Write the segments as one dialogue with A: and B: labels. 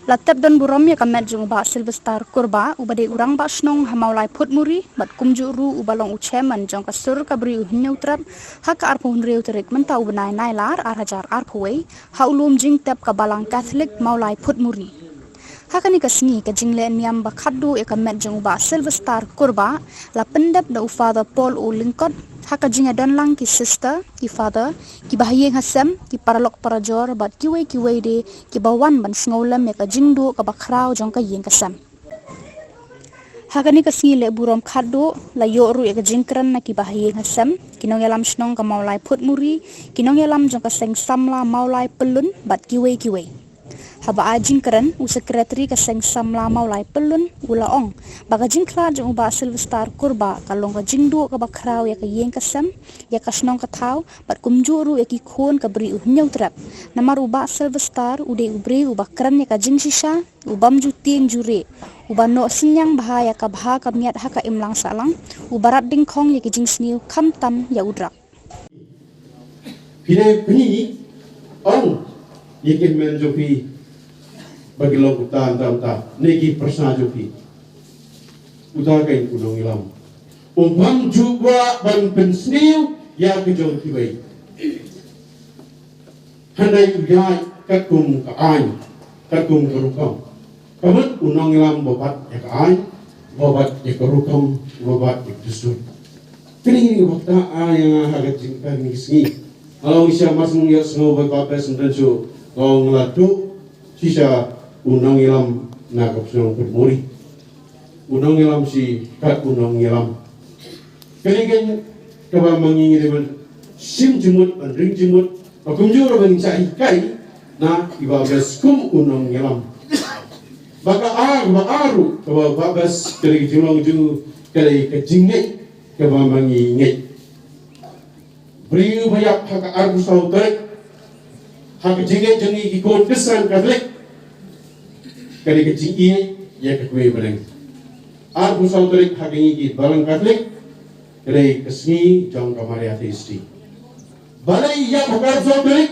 A: Latap dan buram ya kamet jung ba Sylvestar Kurbah ubade urang ba snong hamaulai putmuri bat kumjuru ubalong ucheman jong kasur kabri uhinyau trap haka arpo hunreu terik mentau benai nailar arhajar arpowei haulum jing tap kabalang Catholic maulai putmuri. Hakani kasni ka jingle niam ba khaddu ya kamet jung ba Sylvestar Kurbah la pendap da ufada Paul u lingkot haka jinga dan lang ki sister ki father ki bahayeng hasam ki paralok parajor bat kiwe de ki bawan ban sngolam ya ka jingdu ka bakrau jong ka yeng kasam hakani kasni le burom khaddu la yoru ya ka jingkran na ki bahayeng hasam kinong yalam snong ka maulai putmuri kinong yalam jong ka seng samla maulai pelun bat kiwe haba ajing keren u sekretari ka seng samla maulai pelun ula ong baga jingkla jong ba Sylvestar Kurbah kalong ka jingdu ka bakrau ya ka yeng kasam ya ka snong ka thau bat kumjuru ya ki khun ka bri u nyau trap namar ba Sylvestar ude ubri u bakran ya ka jing sisa u bam ju tieng jure u banno sinyang bahaya ka bha ka miat ha ka imlang salang u barat ding khong ya ki jing sniu kham tam ya udrak
B: pine pini ong yekin men jopi bagi lokutan tam negi persna jopi udah kain kunong ilam umpang juga ban pensniu ya kejong kibai handai uyai kakum ka ai kakum kerukam kamat unong ilam bobat ya ka ai bobat ya kerukam bobat ya dusun kini waktu yang hagat jingkan ngisni kalau isya masung ya snow bapak sendenjo ngong ladu sisa unong ilam nakap senong permuri unong ilam si kat unong ilam kalian kaba mangingi dewan sim jemut dan ring jemut akum jura bang cai kai na ibabes kum unong ilam baka aru kaba babes kali Shillong ju kali kejingai kaba mangingi beriu banyak hak arbu sautek hak jingai jengi ikut kesan Catholic kali kejingi ya kekue bereng arbu sautek hak ingi balang Catholic kali kesni jong kamari ateisti balai ya hak arbu sautek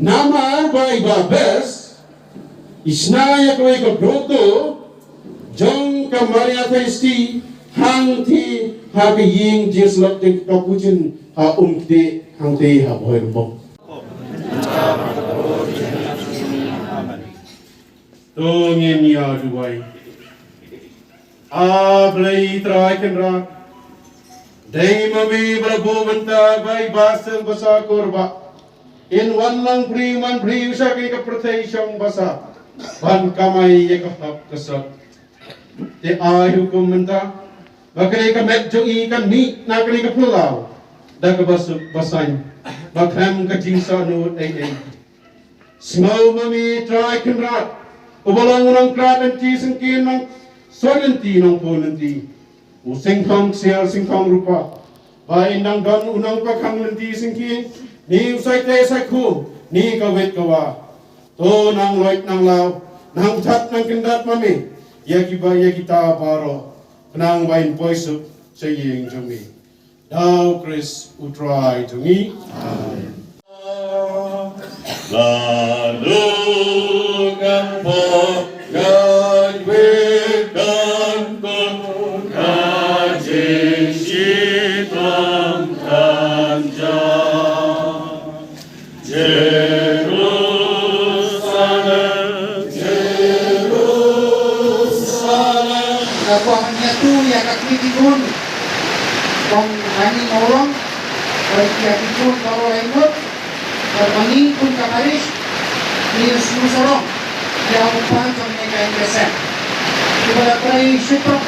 B: nama bai babes isna ya kue kebroto jong kamari ateisti hang ti hak ying jeslok jeng kapucin ha umte hangte ha boy rumbong tongin ya duai ablai traiken ra dei mami brabo banta bai basel basa Kurbah in wanlang priman bri sa ki ka protection basa ban kamay ya ka kasap te ay hukum banta bakay ka medyo ikan ni nakali ka pulau dah kebasan, bakham kacing sanu ay. Snow mami try kenrat, ubalang unang krat ang tisang kinang solanti ng punanti. Using kang siya sing kang rupa, bain nang gan unang pakhang lanti sing kin, ni usay tay sa ku, ni kawit kawa. To nang loit nang law, nang tat nang kendat mami, yaki ba kita paro, nang bain poiso sa ying jumi. Thou Christ who try to me. Amen. Lalukan po God with God kajing sitong tanja Jerusalem
C: Ako ang nyatu ya kaklitikun kong ani orang berkiatipun kalau lainut bermaning pun kamaris ni susorong dia upan kami kain keset kepada prai syukur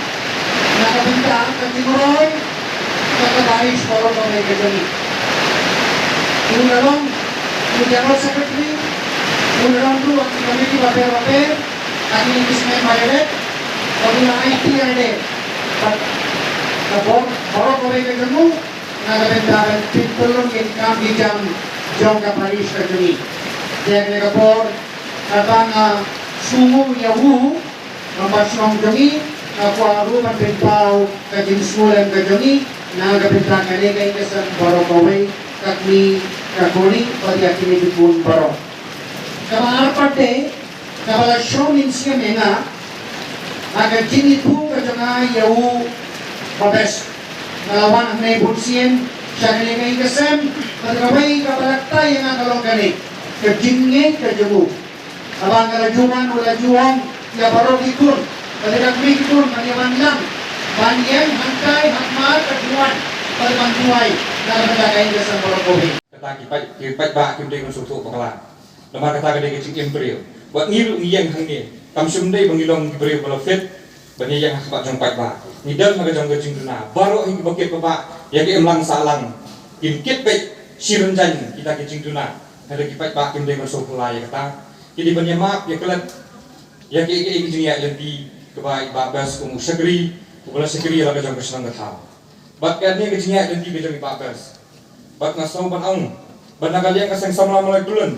C: nakabenta ang timoroy nakabaris kalau kami kejani unarong general secretary unarong tu ang committee baper kami ismail mayalet kami na IT ada Kapag baru kami ketemu, nagabentaran pitulong in kami jong kaparis kami. Jadi kapag katang sumu yahu, mampasong kami, nakuaru pagpintao kajing sulan kami, nagabentaran kami kay kesan baru kami kami kakuni pati akini dipun baru. Kamar pate Kapala shomin siya mena, nagaginitu ka jangay yaw mabes. Nalawan ang naibon siyan, siya kaligay kasem, magkaway kapalaktay ang akalong ganik. Kajingin ka jamu. Abang kalajuman wala juwang, yabarog ikun. Kaligagmig ikun, maniyaman lang. Banyan, hangkay, hangmal, kajuan. Palmantuay, nakabalagayin ka sa Morokobi.
D: Kata kipat ba kimdeng sutu pakala. Lemar kata kadai kecing imperial. Buat ngiru ngiyang hangnya. Kamsum dai bangilong imperial balafet. Bani yang hakbat jong pat ba. Nidal magajong kecing duna. Baru hing bakit pa ya ke emlang salang. Kim kit pet sirenjan kita kecing duna. Ada kipat ba kimdeng sutu ya kata. Jadi bani map ya kelat. Ya ke kecing ya lenti kebai babas kum syagri. Kubala syagri la kajong kesenang kata. Bat kan ni kecing ya lenti kajong babas. Bat ngasong banang. Banakalian kasang samla mulai bulan.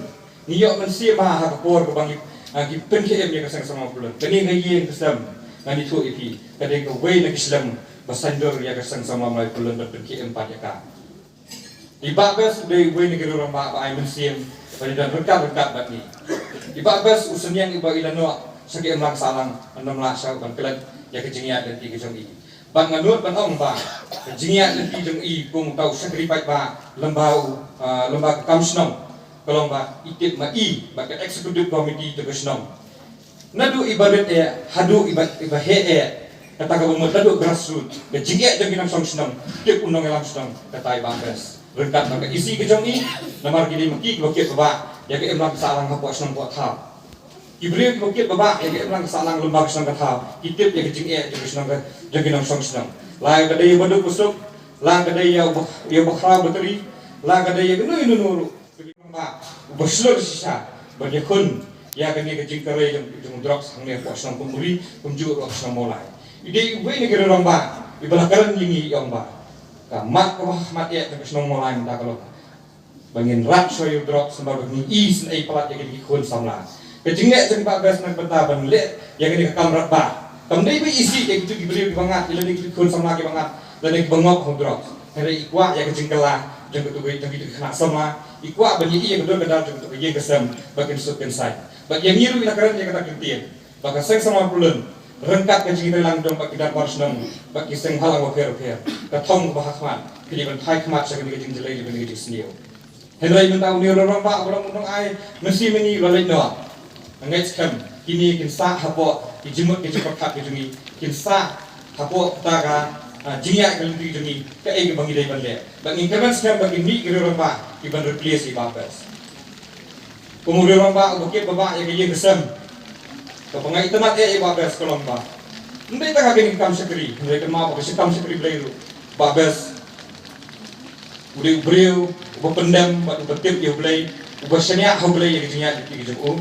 D: Niyok mensi mah hakapor ke bangi kipen ke em kasang samla bulan. Kani ngayi kesam ngani tu ipi. Kadai ke wei nak Islam basandor ya kasang samla mulai bulan berpen ke em pat ya ka. Di babas de wei negeri orang ba ai mensi pada dan rekat bat ni. Di babas usun yang iba ilano sagi em lang salang andam la sa kan kelat ya kecingnya dan tiga jong i. Ban nganut ban ong ba. Kecingnya dan tiga jong i kung tau sakri pat ba lembau lembaga kamsnong kalau ba itip ma i ba executive committee to kamsnong. Nadu ibadat hadu ibadat kata ka mo tadu grassroots. Kecingnya dan kinang kamsnong tip unong elang snong kata ibangkas. Rengkat maka isi kejong i namar kini maki bakit ba ya ke emlang salang hapo snong buat ha. Ibril bakit ba ya ke emlang salang lembaga snong kata itip ya kecingnya to snong jangkinang snong. Lai kadai badu kusuk lang kadai ya bakra bateri lang kadai ya gnu inunuru ba baslur sisa bagi khun ya kani kecing kare jong drugs hangnya po snong kumuri kumju ro snong molai. Ide we ni kira rong ba ibalakaran yingi yong ba. Mak mat ya ke snong molai minta kalau bangin rat soy drugs sembah bagi is ai pelat ya kini khun samla. Kecingnya jeng pak bes nak bentaban le ya kini kamrat ba. Kamdai be isi ya gitu diberi banget ile ni khun samla ke banget dan ni bengok drugs. Hari ikwa ya kecing kelah jeng ketugai jeng gitu kena sama ikwa bani iya kedua kedal jeng ketugai kesem bakin sukin sai. Bagi yang ngiru ina keren ya kata kintian. Baka seng sama bulan rengkat kecing lang dong bagi dan parsnong bagi seng halang wafer katong bahakman kini ban thai kmat sa kini kecing jelai bani kecing sniu. Henry mentau ni orang ba orang unong ai mesti meni lalai no. Ngai skam kini kin sa hapo kijimut kecing pakat kecing kin sa hapo taga jingya kelinti jungi ke ai bangi dai ban le. Bagi kemen skam bagi ni kira orang ba iban replace i babas. Kemudian orang ba bukit baba ya ke kesem. Kapangai temat babas kolom ba. Ndai ta kagin kam sekri, ndai kan ma ba kam sekri blairu. Babas udah beriu, ubah pendam, buat ubah dia blai, ubah senia hau blai ya kejnya di kejum.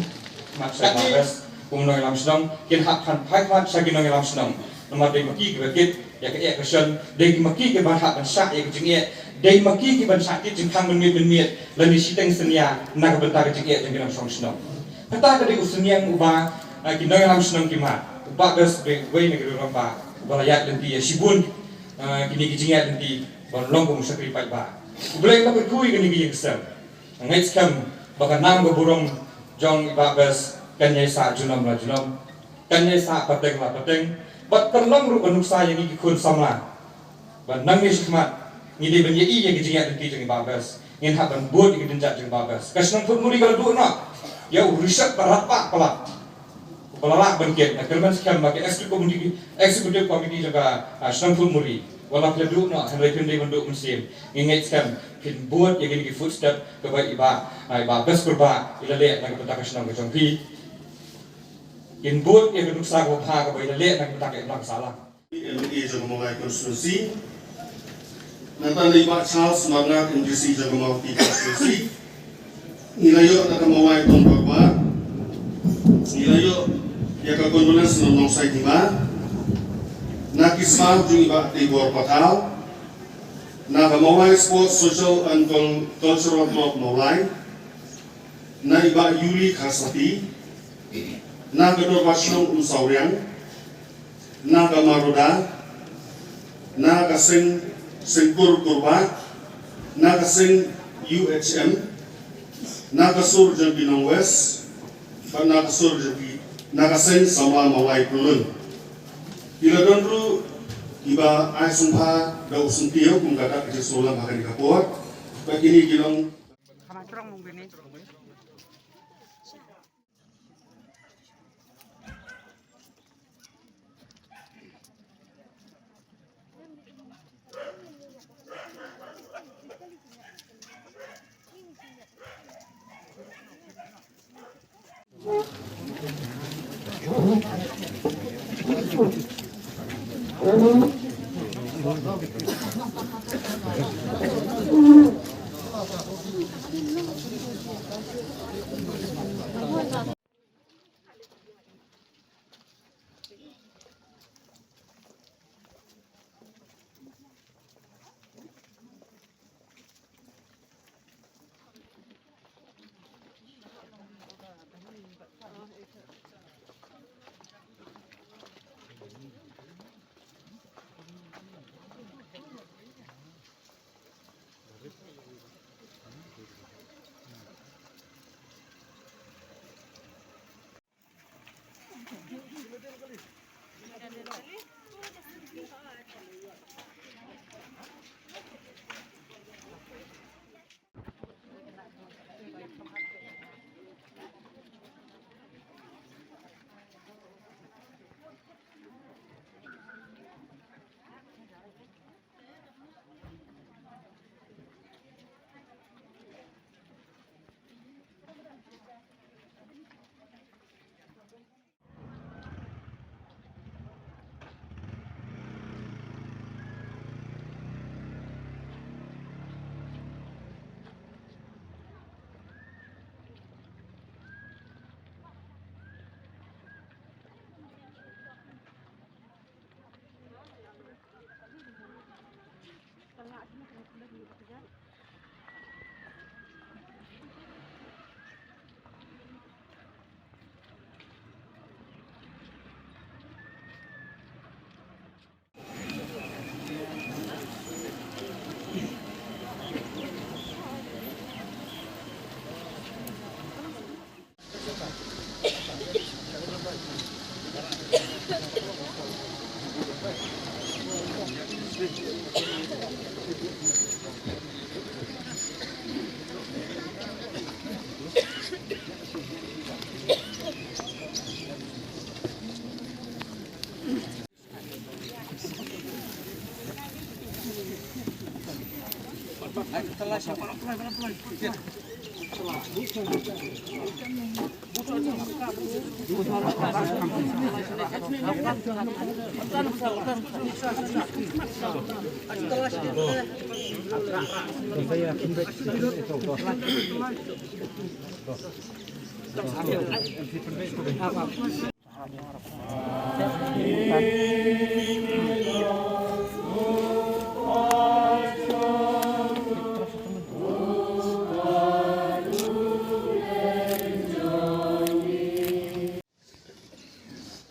D: Mak saya babas, kumnong elam senang, kin hak mat sagi nong elam senang. Nomor dai maki ke bakit ya ke kesan, dai maki ke ban hak ban sak ya kejnya, dai maki ke ban sak ke jengkang menit lan di siteng senia nak bentar kejnya jengkang song senang. Kata ke usenia ubah kinong elam senang kimat. Babas be wei negeri orang ba, balayat nanti ya sibun kini kejnya nanti ban longkong sakri pai ba. Ubelai nak berkui kini gigi kesem. Ngai skam baka nang berburung jong babas kanyai sa junam la junam. Kanyai sa pateng la pateng. Bat terlong ru banuk sa yang gigi khun samla. Ban nang ni sikmat ngidi ban yei ya gigi ngati jong babas. Ngin hak ban bud gigi denjat jong babas. Kasnang pun muri kalau du na. Ya riset barapa pala. Pelalak bangkit. Kerman skam baka executive committee juga asnang pun muri. Walau kita duduk nak hendak pendai menduk musim, ingatkan pin buat yang ini footstep kepada iba bes Kurbah ila Leit nak petaka senang ke jongpi. Pin buat yang duduk sah kepada ila Leit nak petaka ilang salah.
B: Ini juga mulai konstruksi. Nanti iba Charles Magna konstruksi juga mau konstruksi. Ilayo nak mulai Kurbah. Ilayo ya kekondolans nong sai tiba. Nakismah jung iba tibor patal, na Meghalaya Sports Social and Cultural Club Meghalaya, na iba Yuli Khasi, na Gedor Shillong Sauriang, na Maroda, na Kasing Kurbah, na Kasing UHM, na Kasur Jampinong West, na Kasur Nagasen sama mawai pulun. Ila donru iba ai sumpa da usuntiyo kum gata ke sola makan kapor. Begini gilong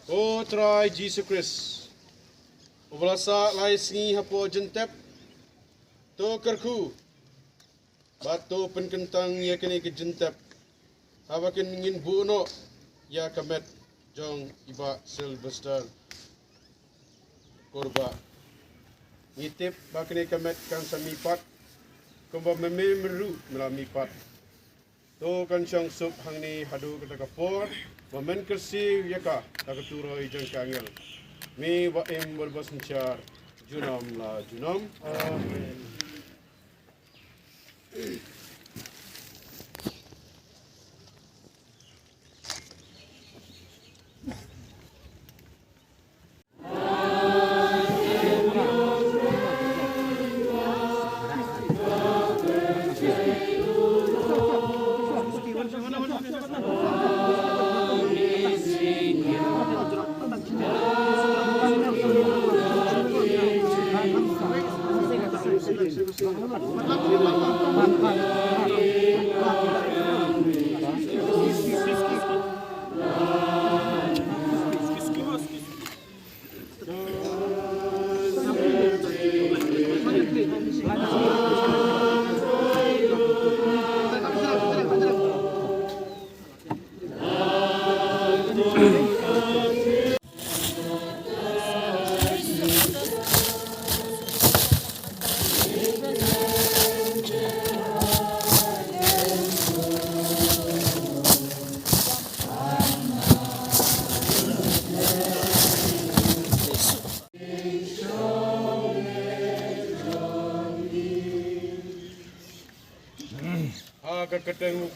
B: O try Jesus Christ. Ublasa lai singi hapo jentep. To kerku. Bato penkentang ya kini ke jentep. Habakin ingin buno ya kamet jong iba Sylvestar Kurbah. Ngitip bakini kamet kang samipat. Kumba memeru melamipat. To kan syang sup hang ni hadu kata kapor. Wamen kersi yaka takaturo ijang kangel. Mi waim berbas mencar junam la junam. Amen. ke Kyrteng.